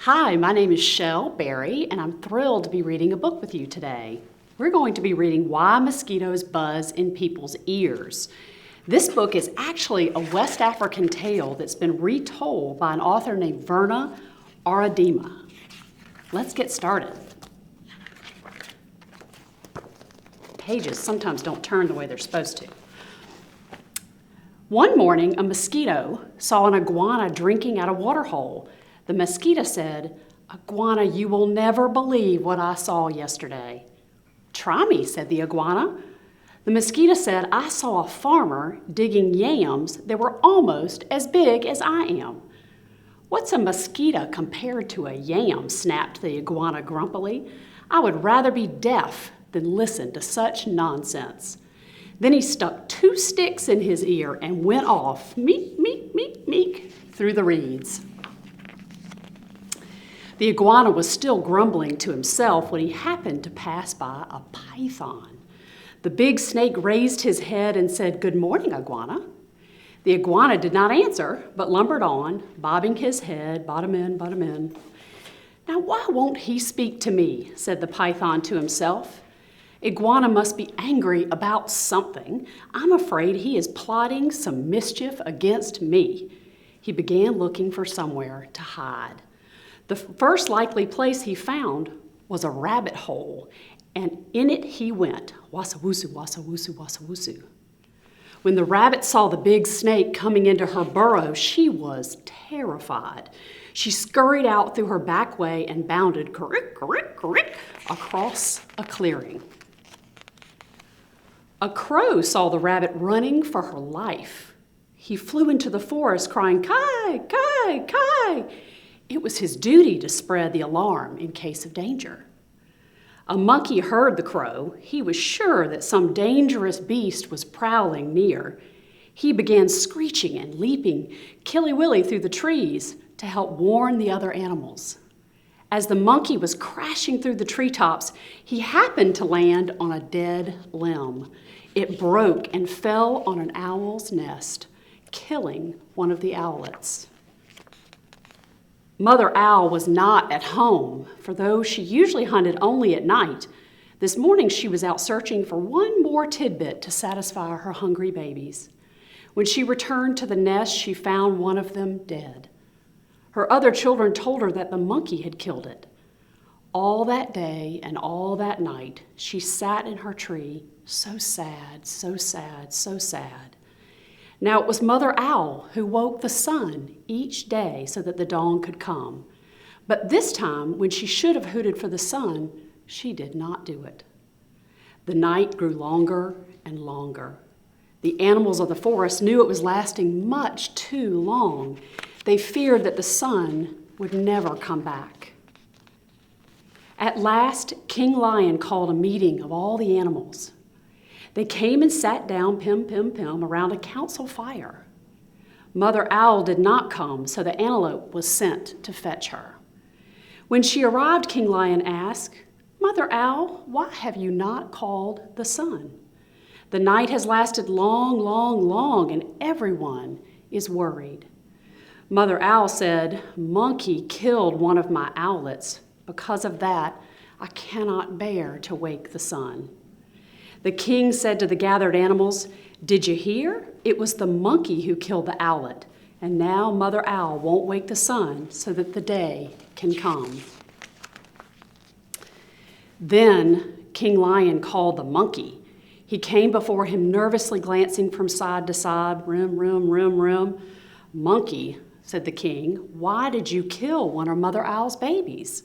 Hi, my name is Shell Berry, and I'm thrilled to be reading a book with you today. We're going to be reading Why Mosquitoes Buzz in People's Ears. This book is actually a West African tale that's been retold by an author named Verna Aardema. Let's get started. Pages sometimes don't turn the way they're supposed to. One morning, a mosquito saw an iguana drinking at a water hole. The mosquito said, "Iguana, you will never believe what I saw yesterday." "Try me," said the iguana. The mosquito said, "I saw a farmer digging yams that were almost as big as I am." "What's a mosquito compared to a yam?" snapped the iguana grumpily. "I would rather be deaf than listen to such nonsense." Then he stuck 2 sticks in his ear and went off, meek, meek, meek, meek, through the reeds. The iguana was still grumbling to himself when he happened to pass by a python. The big snake raised his head and said, "Good morning, iguana." The iguana did not answer, but lumbered on, bobbing his head, bottom in, bottom in. "Now, why won't he speak to me?" said the python to himself. "Iguana must be angry about something. I'm afraid he is plotting some mischief against me." He began looking for somewhere to hide. The first likely place he found was a rabbit hole, and in it he went, wassa-woosu, wassa-woosu, wassa-woosu. When the rabbit saw the big snake coming into her burrow, she was terrified. She scurried out through her back way and bounded, crick, crick, crick, across a clearing. A crow saw the rabbit running for her life. He flew into the forest crying, "Kai, kai, kai." It was his duty to spread the alarm in case of danger. A monkey heard the crow. He was sure that some dangerous beast was prowling near. He began screeching and leaping killy-willy through the trees to help warn the other animals. As the monkey was crashing through the treetops, he happened to land on a dead limb. It broke and fell on an owl's nest, killing one of the owlets. Mother Owl was not at home, for though she usually hunted only at night, this morning she was out searching for one more tidbit to satisfy her hungry babies. When she returned to the nest, she found one of them dead. Her other children told her that the monkey had killed it. All that day and all that night, she sat in her tree, so sad, so sad, so sad. Now it was Mother Owl who woke the sun each day so that the dawn could come. But this time, when she should have hooted for the sun, she did not do it. The night grew longer and longer. The animals of the forest knew it was lasting much too long. They feared that the sun would never come back. At last, King Lion called a meeting of all the animals. They came and sat down, pim, pim, pim, around a council fire. Mother Owl did not come, so the antelope was sent to fetch her. When she arrived, King Lion asked, "Mother Owl, why have you not called the sun? The night has lasted long, long, long, and everyone is worried." Mother Owl said, "Monkey killed one of my owlets. Because of that, I cannot bear to wake the sun." The king said to the gathered animals, "Did you hear? It was the monkey who killed the owlet, and now Mother Owl won't wake the sun so that the day can come." Then King Lion called the monkey. He came before him nervously glancing from side to side, rim, rim, rim, rim. "Monkey," said the king, "why did you kill one of Mother Owl's babies?"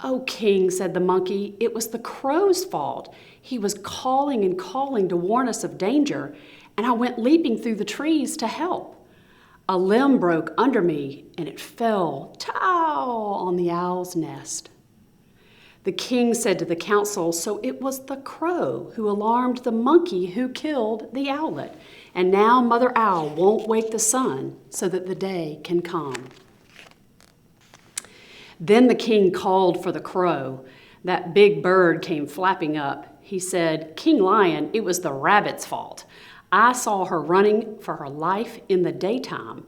"Oh, king," said the monkey, "it was the crow's fault. He was calling and calling to warn us of danger, and I went leaping through the trees to help. A limb broke under me, and it fell, tow, on the owl's nest." The king said to the council, "So it was the crow who alarmed the monkey who killed the owlet, and now Mother Owl won't wake the sun so that the day can come." Then the king called for the crow. That big bird came flapping up. He said, "King Lion, it was the rabbit's fault. I saw her running for her life in the daytime.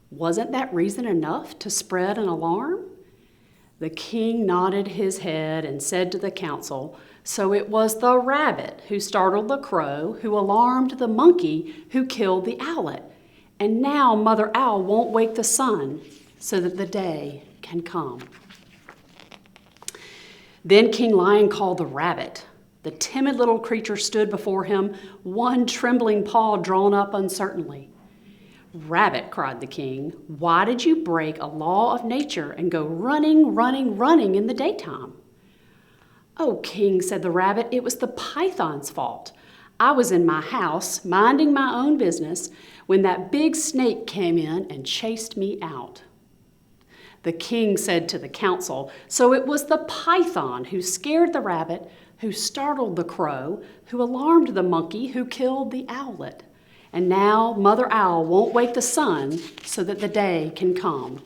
Wasn't that reason enough to spread an alarm?" The king nodded his head and said to the council, "So it was the rabbit who startled the crow, who alarmed the monkey, who killed the owlet. And now Mother Owl won't wake the sun so that the day can come." Then King Lion called the rabbit. The timid little creature stood before him, one trembling paw drawn up uncertainly. "Rabbit," cried the king, "why did you break a law of nature and go running, running, running in the daytime?" "Oh, king," said the rabbit, "it was the python's fault. I was in my house, minding my own business, when that big snake came in and chased me out." The king said to the council, "So it was the python who scared the rabbit, who startled the crow, who alarmed the monkey, who killed the owlet. And now Mother Owl won't wake the sun so that the day can come."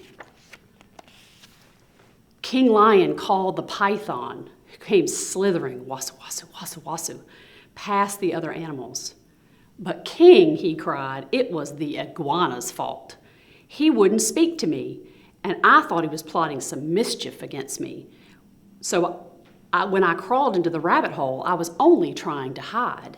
King Lion called the python, who came slithering, wasu, wasu, wasu, wasu, past the other animals. "But king," he cried, "it was the iguana's fault. He wouldn't speak to me, and I thought he was plotting some mischief against me. So when I crawled into the rabbit hole, I was only trying to hide."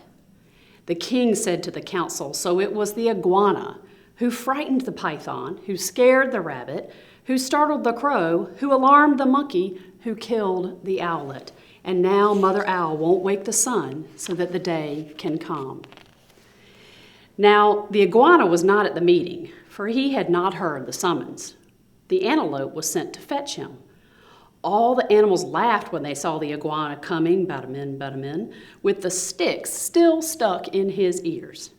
The king said to the council, "So it was the iguana who frightened the python, who scared the rabbit, who startled the crow, who alarmed the monkey, who killed the owlet. And now Mother Owl won't wake the sun so that the day can come." Now, the iguana was not at the meeting, for he had not heard the summons. The antelope was sent to fetch him. All the animals laughed when they saw the iguana coming, bada-min, bada-min, with the sticks still stuck in his ears.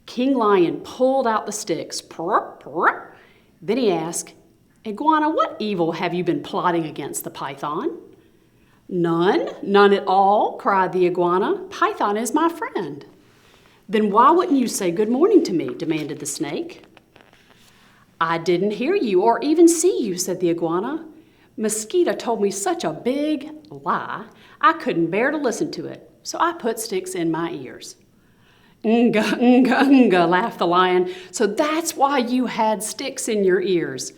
King Lion pulled out the sticks, purr, purr. Then he asked, "Iguana, what evil have you been plotting against the python?" "None, none at all," cried the iguana. "Python is my friend." "Then why wouldn't you say good morning to me?" demanded the snake. "I didn't hear you or even see you," said the iguana. "Mosquito told me such a big lie, I couldn't bear to listen to it, so I put sticks in my ears." "Nga, nga, nga," laughed the lion. "So that's why you had sticks in your ears."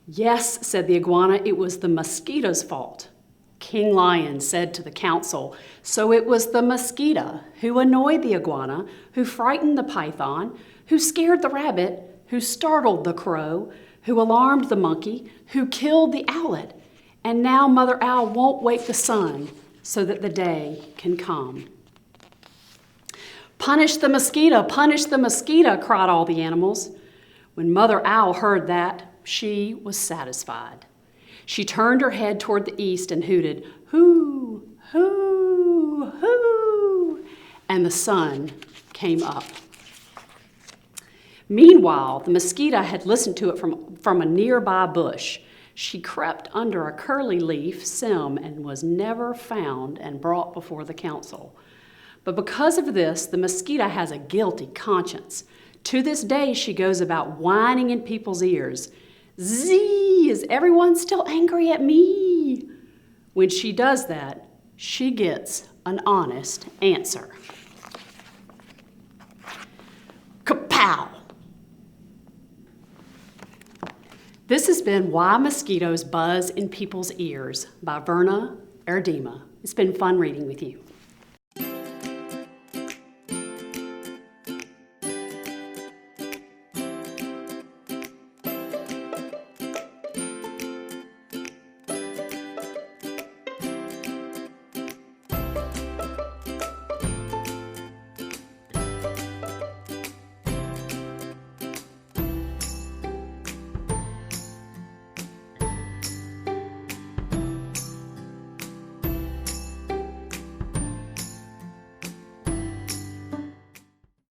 "Yes," said the iguana, "it was the mosquito's fault." King Lion said to the council, "So it was the mosquito who annoyed the iguana, who frightened the python, who scared the rabbit, who startled the crow, who alarmed the monkey, who killed the owlet. And now Mother Owl won't wake the sun so that the day can come." "Punish the mosquito, punish the mosquito," cried all the animals. When Mother Owl heard that, she was satisfied. She turned her head toward the east and hooted, "Hoo, hoo, hoo," and the sun came up. Meanwhile, the mosquito had listened to it from a nearby bush. She crept under a curly leaf stem and was never found and brought before the council. But because of this, the mosquito has a guilty conscience. To this day, she goes about whining in people's ears. "Zee, is everyone still angry at me?" When she does that, she gets an honest answer. Kapow! This has been Why Mosquitoes Buzz in People's Ears by Verna Aardema. It's been fun reading with you.